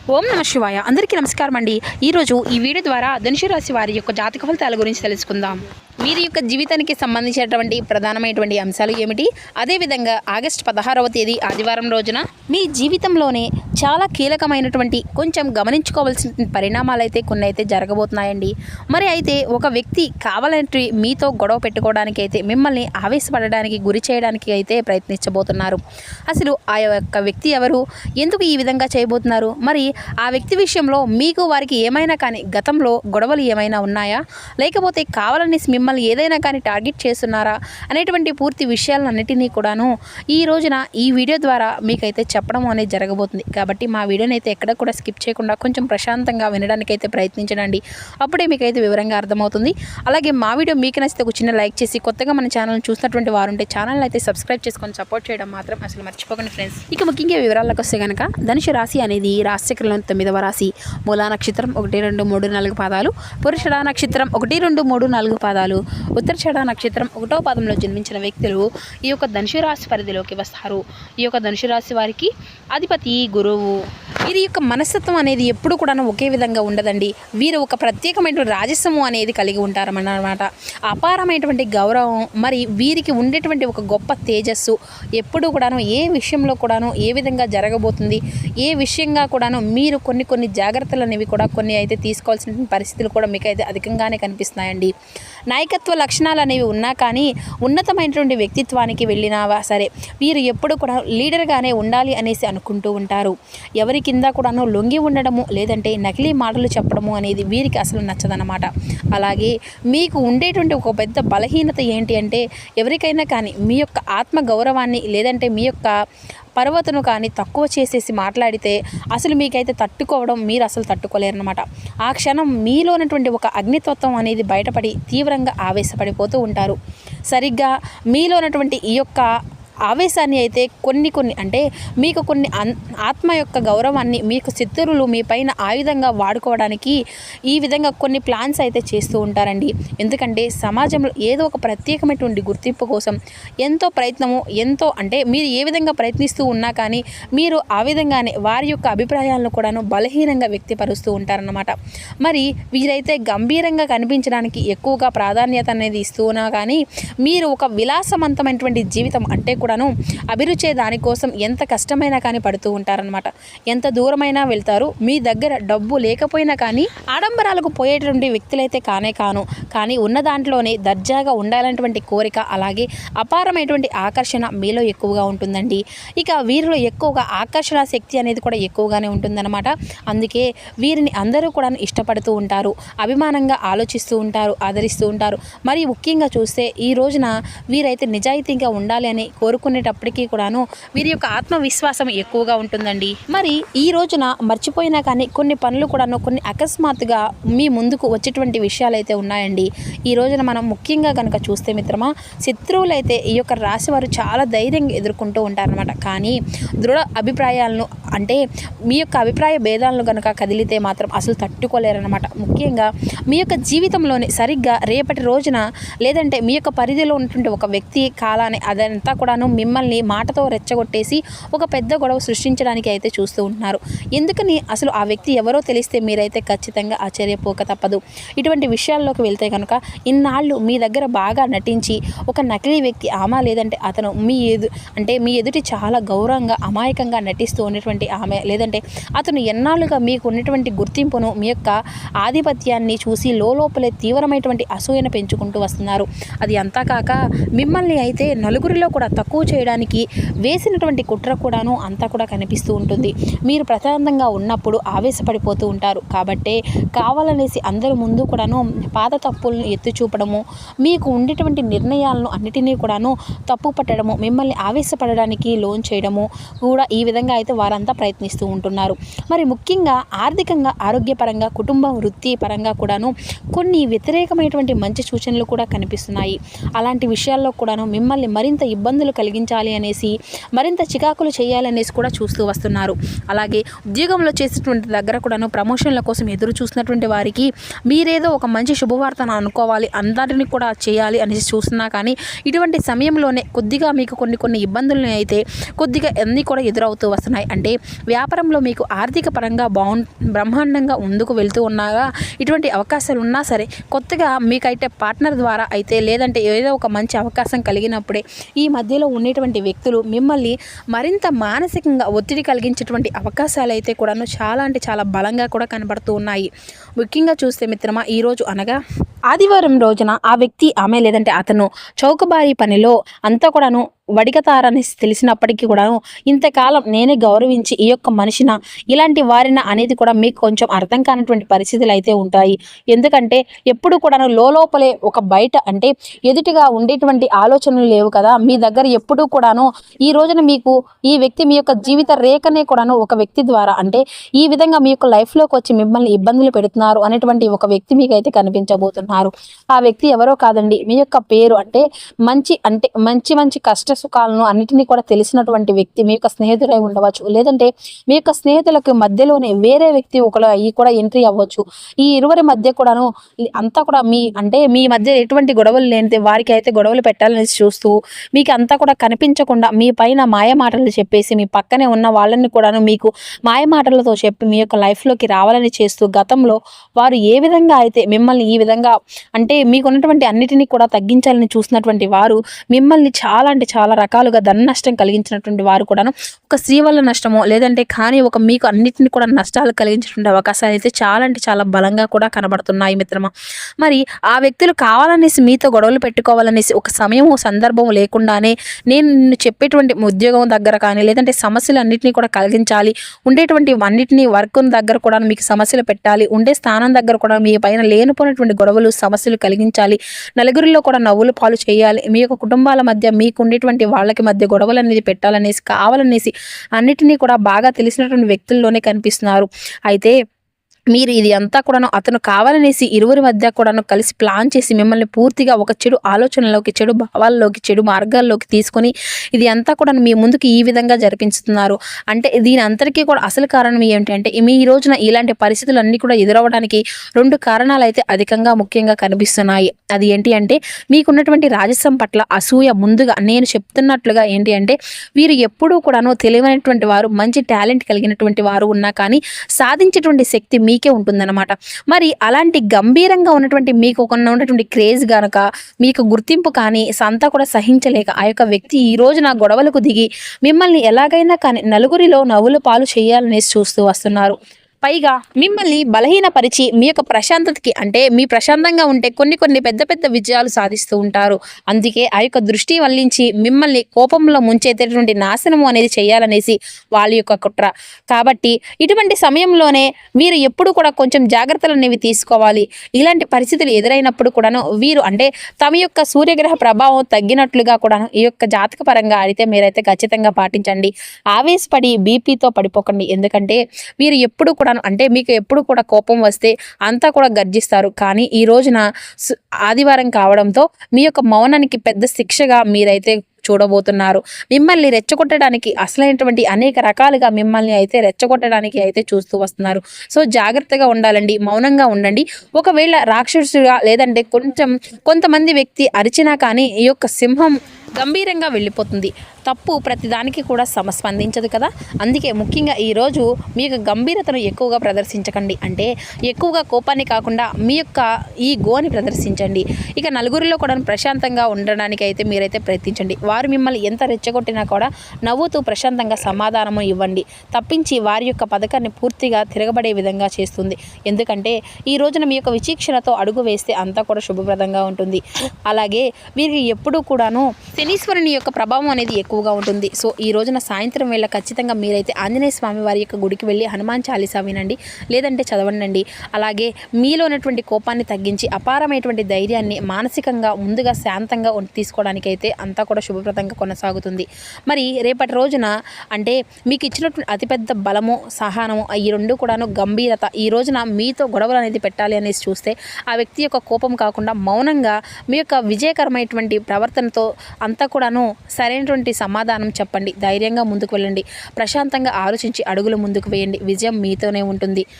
ఓం నమ శివాయ. అందరికీ నమస్కారం అండి. ఈరోజు ఈ వీడియో ద్వారా ధనుసు రాశి వారి యొక్క జాతక ఫలితాల గురించి తెలుసుకుందాం. వీరి యొక్క జీవితానికి సంబంధించినటువంటి ప్రధానమైనటువంటి అంశాలు ఏమిటి, అదేవిధంగా ఆగస్టు 16వ తేదీ ఆదివారం రోజున మీ జీవితంలోనే చాలా కీలకమైనటువంటి కొంచెం గమనించుకోవాల్సిన పరిణామాలు అయితే కొన్ని అయితే జరగబోతున్నాయండి. మరి అయితే ఒక వ్యక్తి కావాలంటే మీతో గొడవ పెట్టుకోవడానికి అయితే మిమ్మల్ని ఆవేశపడడానికి గురి చేయడానికి అయితే ప్రయత్నించబోతున్నారు. అసలు ఆ యొక్క వ్యక్తి ఎవరు, ఎందుకు ఈ విధంగా చేయబోతున్నారు, మరి ఆ వ్యక్తి విషయంలో మీకు వారికి ఏమైనా కానీ గతంలో గొడవలు ఏమైనా ఉన్నాయా, లేకపోతే కావాలని మిమ్మల్ని ఏదైనా కానీ టార్గెట్ చేస్తున్నారా అనేటువంటి పూర్తి విషయాలన్నిటినీ కూడాను ఈ రోజున ఈ వీడియో ద్వారా మీకైతే చెప్పడం అనేది జరగబోతుంది. కాబట్టి మా వీడియోని అయితే ఎక్కడ కూడా స్కిప్ చేయకుండా కొంచెం ప్రశాంతంగా వినడానికైతే ప్రయత్నించండి. అప్పుడే మీకైతే వివరంగా అర్థమవుతుంది. అలాగే మా వీడియో మీకు నచ్చితే ఒక చిన్న లైక్ చేసి కొత్తగా మన ఛానల్ని చూసినటువంటి వారుంటే ఛానల్ని అయితే సబ్స్క్రైబ్ చేసుకొని సపోర్ట్ చేయడం మాత్రం అసలు మర్చిపోకండి ఫ్రెండ్స్. ఇక ముఖ్యంగా వివరాలకు వస్తే కనుక ధనుసు రాశి అనేది రాశిచక్రంలోని 9వ రాశి. మూలా నక్షత్రం 1, 2, 3, 4 పాదాలు, పురుషుడ నక్షత్రం 1, 2, 3, 4 పాదాలు, ఉత్తరాషాఢ నక్షత్రం 1వ పాదంలో జన్మించిన వ్యక్తులు ఈ యొక్క ధనుసు రాశి పరిధిలోకి వస్తారు. ఈ యొక్క ధనుసు రాశి వారికి అధిపతి గురువు. వీరి యొక్క మనస్తత్వం అనేది ఎప్పుడు కూడా ఒకే విధంగా ఉండదండి. వీరు ఒక ప్రత్యేకమైన రాజస్వము అనేది కలిగి ఉంటారన్నమాట. అపారమైనటువంటి గౌరవం, మరి వీరికి ఉండేటువంటి ఒక గొప్ప తేజస్సు ఎప్పుడు కూడాను ఏ విషయంలో కూడాను ఏ విధంగా జరగబోతుంది, ఏ విషయంగా కూడాను మీరు కొన్ని జాగ్రత్తలు అనేవి కూడా కొన్ని అయితే తీసుకోవాల్సిన పరిస్థితులు కూడా మీకు అయితే అధికంగానే కనిపిస్తున్నాయండి. నాయకత్వ లక్షణాలు అనేవి ఉన్నా కానీ ఉన్నతమైనటువంటి వ్యక్తిత్వానికి వెళ్ళినావా సరే వీరు ఎప్పుడు కూడా లీడర్గానే ఉండాలి అనేసి అనుకుంటూ ఉంటారు. ఎవరి కింద కూడాను లొంగి ఉండడము లేదంటే నకిలీ మాటలు చెప్పడము అనేది వీరికి అసలు నచ్చదన్నమాట. అలాగే మీకు ఉండేటువంటి ఒక పెద్ద బలహీనత ఏంటి అంటే ఎవరికైనా కానీ మీ యొక్క ఆత్మ గౌరవాన్ని లేదంటే మీ యొక్క పర్వతను కానీ తక్కువ చేసేసి మాట్లాడితే అసలు మీకైతే తట్టుకోవడం మీరు అసలు తట్టుకోలేరన్నమాట. ఆ క్షణం మీలో ఉన్నటువంటి ఒక అగ్నితత్వం అనేది బయటపడి తీవ్రంగా ఆవేశపడిపోతూ ఉంటారు. సరిగ్గా మీలో ఉన్నటువంటి ఈ యొక్క ఆవేశాన్ని అయితే కొన్ని అంటే మీకు కొన్ని ఆత్మ యొక్క గౌరవాన్ని మీకు శత్రువులు మీ పైన ఆయుధంగా వాడుకోవడానికి ఈ విధంగా కొన్ని ప్లాన్స్ అయితే చేస్తూ ఉంటారండి. ఎందుకంటే సమాజంలో ఏదో ఒక ప్రత్యేకమైనటువంటి గుర్తింపు కోసం ఎంతో ప్రయత్నము ఎంతో అంటే మీరు ఏ విధంగా ప్రయత్నిస్తూ ఉన్నా కానీ మీరు ఆ విధంగానే వారి యొక్క అభిప్రాయాలను కూడాను బలహీనంగా వ్యక్తపరుస్తూ ఉంటారన్నమాట. మరి వీరైతే గంభీరంగా కనిపించడానికి ఎక్కువగా ప్రాధాన్యత అనేది ఇస్తూ ఉన్నా కానీ మీరు ఒక విలాసవంతమైనటువంటి జీవితం అంటే అభిరుచే దానికోసం ఎంత కష్టమైనా కానీ పడుతూ ఉంటారనమాట. ఎంత దూరమైనా వెళ్తారు. మీ దగ్గర డబ్బు లేకపోయినా కానీ ఆడంబరాలకు పోయేటువంటి వ్యక్తులైతే కానీ ఉన్న దాంట్లోనే దర్జాగా ఉండాలనేటువంటి కోరిక అలాగే అపారమైనటువంటి ఆకర్షణ మీలో ఎక్కువగా ఉంటుందండి. ఇక వీరిలో ఎక్కువగా ఆకర్షణ శక్తి అనేది కూడా ఎక్కువగానే ఉంటుందన్నమాట. అందుకే వీరిని అందరూ కూడా ఇష్టపడుతూ ఉంటారు, అభిమానంగా ఆలోచిస్తూ ఉంటారు, ఆదరిస్తూ ఉంటారు. మరి ముఖ్యంగా చూస్తే ఈ రోజున వీరైతే నిజాయితీగా ఉండాలి అని కోరుకునేటప్పటికీ కూడాను వీరి యొక్క ఆత్మవిశ్వాసం ఎక్కువగా ఉంటుందండి. మరి ఈ రోజున మర్చిపోయినా కానీ కొన్ని పనులు కూడాను కొన్ని అకస్మాత్తుగా మీ ముందుకు వచ్చేటువంటి విషయాలు అయితే ఉన్నాయండి. ఈ రోజున మనం ముఖ్యంగా కనుక చూస్తే మిత్రమా, శత్రువులు అయితే ఈ యొక్క రాశి వారు చాలా ధైర్యంగా ఎదుర్కొంటూ ఉంటారనమాట. కానీ దృఢ అభిప్రాయాలను అంటే మీ యొక్క అభిప్రాయ భేదాలను కనుక కదిలితే మాత్రం అసలు తట్టుకోలేరనమాట. ముఖ్యంగా మీ యొక్క జీవితంలోని సరిగ్గా రేపటి రోజున లేదంటే మీ యొక్క పరిధిలో ఉన్నటువంటి ఒక వ్యక్తి కాలాన్ని అదంతా కూడాను మిమ్మల్ని మాటతో రెచ్చగొట్టేసి ఒక పెద్ద గొడవ సృష్టించడానికి అయితే చూస్తూ ఉంటున్నారు. ఎందుకని అసలు ఆ వ్యక్తి ఎవరో తెలిస్తే మీరైతే ఖచ్చితంగా ఆశ్చర్యపోక తప్పదు. ఇటువంటి విషయాల్లోకి వెళ్తే కనుక ఇన్నాళ్ళు మీ దగ్గర బాగా నటించి ఒక నకిలీ వ్యక్తి ఆమె లేదంటే అతను మీ ఎదుటి చాలా గౌరవంగా అమాయకంగా నటిస్తూ ఉన్నటువంటి ఆమె లేదంటే అతను ఎన్నాళ్ళుగా మీకు ఉన్నటువంటి గుర్తింపును మీ యొక్క ఆధిపత్యాన్ని చూసి లోపలే తీవ్రమైనటువంటి అసూయను పెంచుకుంటూ వస్తున్నారు. అది అంతా కాక మిమ్మల్ని అయితే నలుగురిలో కూడా తక్కువ చేయడానికి వేసినటువంటి కుట్ర కూడాను అంతా కూడా కనిపిస్తూ ఉంటుంది. మీరు ప్రశాంతంగా ఉన్నప్పుడు ఆవేశపడిపోతూ ఉంటారు. కాబట్టే కావాలనేసి అందరి ముందు కూడాను పాత తప్పులను ఎత్తి చూపడము, మీకు ఉండేటువంటి నిర్ణయాలను అన్నిటినీ కూడాను తప్పు పట్టడము, మిమ్మల్ని ఆవేశపడడానికి లోన్ చేయడము కూడా ఈ విధంగా అయితే వారంతా ప్రయత్నిస్తూ ఉంటున్నారు. మరి ముఖ్యంగా ఆర్థికంగా, ఆరోగ్యపరంగా, కుటుంబం వృత్తి పరంగా కూడాను కొన్ని వ్యతిరేకమైనటువంటి మంచి సూచనలు కూడా కనిపిస్తున్నాయి. అలాంటి విషయాల్లో కూడాను మిమ్మల్ని మరింత ఇబ్బందులు కలిగించాలి అనేసి మరింత చికాకులు చేయాలనేసి కూడా చూస్తూ వస్తున్నారు. అలాగే ఉద్యోగంలో చేసేటువంటి దగ్గర కూడాను ప్రమోషన్ల కోసం ఎదురు చూసినటువంటి వారికి మీరేదో ఒక మంచి శుభవార్తను అనుకోవాలి, అందరినీ కూడా చేయాలి అనేసి చూస్తున్నా కానీ ఇటువంటి సమయంలోనే కొద్దిగా మీకు కొన్ని ఇబ్బందులను అయితే కొద్దిగా అన్నీ కూడా ఎదురవుతూ వస్తున్నాయి. అంటే వ్యాపారంలో మీకు ఆర్థిక పరంగా బ్రహ్మాండంగా ముందుకు వెళ్తూ ఉన్నాగా ఇటువంటి అవకాశాలు ఉన్నా సరే కొత్తగా మీకైతే పార్ట్నర్ ద్వారా అయితే లేదంటే ఏదో ఒక మంచి అవకాశం కలిగినప్పుడే ఈ మధ్యలో ఉండేటువంటి వ్యక్తులు మిమ్మల్ని మరింత మానసికంగా ఒత్తిడి కలిగించేటువంటి అవకాశాలు అయితే కూడాను చాలా అంటే చాలా బలంగా కూడా కనబడుతూ ఉన్నాయి. ముఖ్యంగా చూస్తే మిత్రమా, ఈరోజు అనగా ఆదివారం రోజున ఆ వ్యక్తి ఆమె లేదంటే అతను చౌకబారీ పనిలో అంతా కూడాను వడికతారని తెలిసినప్పటికీ కూడాను ఇంతకాలం నేనే గౌరవించి ఈ యొక్క మనిషిన ఇలాంటి వారిన అనేది కూడా మీకు కొంచెం అర్థం కానటువంటి పరిస్థితులు అయితే ఉంటాయి. ఎందుకంటే ఎప్పుడు కూడాను లోపలే ఒక బయట అంటే ఎదుటిగా ఉండేటువంటి ఆలోచనలు లేవు కదా మీ దగ్గర. ఎప్పుడూ కూడాను ఈ రోజున మీకు ఈ వ్యక్తి మీ యొక్క జీవిత రేఖనే కూడాను ఒక వ్యక్తి ద్వారా అంటే ఈ విధంగా మీ యొక్క లైఫ్లోకి వచ్చి మిమ్మల్ని ఇబ్బందులు పెడుతున్నారు అనేటువంటి ఒక వ్యక్తి మీకైతే కనిపించబోతున్నారు. ఆ వ్యక్తి ఎవరో కాదండి, మీ యొక్క పేరు అంటే మంచి కష్ట సుఖాలను అన్నిటినీ కూడా తెలిసినటువంటి వ్యక్తి మీ యొక్క స్నేహితుడై ఉండవచ్చు, లేదంటే మీ యొక్క స్నేహితులకు మధ్యలోనే వేరే వ్యక్తి ఒకరు అయ్యి కూడా ఎంట్రీ అవ్వచ్చు. ఈ ఇరువురి మధ్య కూడాను అంతా కూడా మీ మధ్య ఎటువంటి గొడవలు లేనిదే వారికి అయితే గొడవలు పెట్టాలని చూస్తూ మీకు అంతా కూడా కనిపించకుండా మీ పైన మాయ మాటలు చెప్పేసి మీ పక్కనే ఉన్న వాళ్ళని కూడాను మీకు మాయ మాటలతో చెప్పి మీ యొక్క లైఫ్లోకి రావాలని చేస్తూ గతంలో వారు ఏ విధంగా అయితే మిమ్మల్ని ఈ విధంగా అంటే మీకున్నటువంటి అన్నిటినీ కూడా తగ్గించాలని చూసినటువంటి వారు మిమ్మల్ని చాలా అంటే చాలా రకాలుగా ధన నష్టం కలిగించినటువంటి వారు కూడాను ఒక స్త్రీ వల్ల నష్టమో లేదంటే కానీ ఒక మీకు అన్నిటిని కూడా నష్టాలు కలిగించినటువంటి అవకాశాలు అయితే చాలా అంటే చాలా బలంగా కూడా కనబడుతున్నాయి మిత్రమా. మరి ఆ వ్యక్తులు కావాలనేసి మీతో గొడవలు పెట్టుకోవాలనేసి ఒక సమయము సందర్భం లేకుండానే నేను నిన్ను చెప్పేటువంటి ఉద్యోగం దగ్గర కానీ లేదంటే సమస్యలు అన్నింటినీ కూడా కలిగించాలి, ఉండేటువంటి అన్నింటినీ వర్క్ దగ్గర కూడా మీకు సమస్యలు పెట్టాలి, ఉండే స్థానం దగ్గర కూడా మీ పైన లేనిపోయినటువంటి గొడవలు సమస్యలు కలిగించాలి, నలుగురిలో కూడా నవ్వులు పాలు చేయాలి, మీ యొక్క కుటుంబాల మధ్య మీకు ఉండేటువంటి వాళ్ళకి మధ్య గొడవలు అనేది పెట్టాలనేసి కావాలనేసి అన్నిటినీ కూడా బాగా తెలిసినటువంటి వ్యక్తుల్లోనే కనిపిస్తున్నారు. అయితే మీరు ఇది అంతా కూడాను అతను కావాలనేసి ఇరువురి మధ్య కూడాను కలిసి ప్లాన్ చేసి మిమ్మల్ని పూర్తిగా ఒక చెడు ఆలోచనలోకి, చెడు భావాల్లోకి, చెడు మార్గాల్లోకి తీసుకొని ఇది అంతా కూడా మీ ముందుకు ఈ విధంగా జరిపించుతున్నారు. అంటే దీని అంతటికీ కూడా అసలు కారణం ఏంటి అంటే మీ ఈ రోజున ఇలాంటి పరిస్థితులు అన్నీ కూడా ఎదురవ్వడానికి 2 కారణాలు అయితే అధికంగా ముఖ్యంగా కనిపిస్తున్నాయి. అది ఏంటి అంటే మీకున్నటువంటి రాజసం పట్ల అసూయ. ముందుగా నేను చెప్తున్నట్లుగా ఏంటి అంటే వీరు ఎప్పుడూ కూడాను తెలివైనటువంటి వారు, మంచి టాలెంట్ కలిగినటువంటి వారు ఉన్నా కానీ సాధించేటువంటి శక్తి మీకే ఉంటుందన్నమాట. మరి అలాంటి గంభీరంగా ఉన్నటువంటి మీకు ఉన్నటువంటి క్రేజ్ గనక మీకు గుర్తింపు కానీ అంతా కూడా సహించలేక ఆ యొక్క వ్యక్తి ఈ రోజు నా గొడవలకు దిగి మిమ్మల్ని ఎలాగైనా కానీ నలుగురిలో నవ్వుల పాలు చేయాలనేసి చూస్తూ వస్తున్నారు. పైగా మిమ్మల్ని బలహీనపరిచి మీ యొక్క ప్రశాంతతకి అంటే మీ ప్రశాంతంగా ఉంటే కొన్ని పెద్ద విజయాలు సాధిస్తూ ఉంటారు. అందుకే ఆ యొక్క దృష్టి వల్లించి మిమ్మల్ని కోపంలో ముంచేటటువంటి నాశనము అనేది చేయాలనేసి వాళ్ళ యొక్క కుట్ర. కాబట్టి ఇటువంటి సమయంలోనే మీరు ఎప్పుడు కూడా కొంచెం జాగ్రత్తలు అనేవి తీసుకోవాలి. ఇలాంటి పరిస్థితులు ఎదురైనప్పుడు కూడాను వీరు అంటే తమ యొక్క సూర్యగ్రహ ప్రభావం తగ్గినట్లుగా కూడాను ఈ యొక్క జాతక పరంగా అయితే మీరైతే ఖచ్చితంగా పాటించండి. ఆవేశపడి బీపీతో పడిపోకండి. ఎందుకంటే వీరు ఎప్పుడు కూడా అంటే మీకు ఎప్పుడు కూడా కోపం వస్తే అంతా కూడా గర్జిస్తారు. కానీ ఈ రోజున ఆదివారం కావడంతో మీ యొక్క మౌనానికి పెద్ద శిక్షగా మీరైతే చూడబోతున్నారు. మిమ్మల్ని రెచ్చగొట్టడానికి అసలైనటువంటి అనేక రకాలుగా మిమ్మల్ని అయితే రెచ్చగొట్టడానికి అయితే చూస్తూ వస్తున్నారు. సో జాగ్రత్తగా ఉండాలండి, మౌనంగా ఉండండి. ఒకవేళ రాక్షసుగా లేదంటే కొంతమంది వ్యక్తి అరిచినా కానీ ఈ యొక్క సింహం గంభీరంగా వెళ్ళిపోతుంది. తప్పు ప్రతిదానికి కూడా స్పందించదు కదా. అందుకే ముఖ్యంగా ఈరోజు మీ యొక్క గంభీరతను ఎక్కువగా ప్రదర్శించకండి. అంటే ఎక్కువగా కోపాన్ని కాకుండా మీ యొక్క ఈ గోని ప్రదర్శించండి. ఇక నలుగురిలో కూడా ప్రశాంతంగా ఉండడానికి అయితే మీరైతే ప్రయత్నించండి. వారు మిమ్మల్ని ఎంత రెచ్చగొట్టినా కూడా నవ్వుతూ ప్రశాంతంగా సమాధానము ఇవ్వండి. తప్పించి వారి యొక్క పథకాన్ని పూర్తిగా తిరగబడే విధంగా చేస్తుంది. ఎందుకంటే ఈ రోజున మీ యొక్క విచక్షణతో అడుగు వేస్తే అంతా కూడా శుభప్రదంగా ఉంటుంది. అలాగే వీరికి ఎప్పుడూ కూడాను శనీశ్వరుని యొక్క ప్రభావం అనేది ఎక్కువగా ఉంటుంది. సో ఈ రోజున సాయంత్రం వేళ ఖచ్చితంగా మీరైతే ఆంజనేయ స్వామి వారి యొక్క గుడికి వెళ్ళి హనుమాన్ చాలీసా వినండి, లేదంటే చదవండి. అలాగే మీలో ఉన్నటువంటి కోపాన్ని తగ్గించి అపారమైనటువంటి ధైర్యాన్ని మానసికంగా ముందుగా శాంతంగా తీసుకోవడానికైతే అంతా కూడా శుభప్రదంగా కొనసాగుతుంది. మరి రేపటి రోజున అంటే మీకు ఇచ్చినటువంటి అతిపెద్ద బలము, సహనము ఈ 2 కూడాను గంభీరత ఈ రోజున మీతో గొడవలు అనేది పెట్టాలి అనేసి చూస్తే ఆ వ్యక్తి యొక్క కోపం కాకుండా మౌనంగా మీ యొక్క విజయకరమైనటువంటి ప్రవర్తనతో అంతా కూడాను సరైనటువంటి సమాధానం చెప్పండి. ధైర్యంగా ముందుకు వెళ్ళండి. ప్రశాంతంగా ఆలోచించి అడుగులు ముందుకు వేయండి. విజయం మీతోనే ఉంటుంది.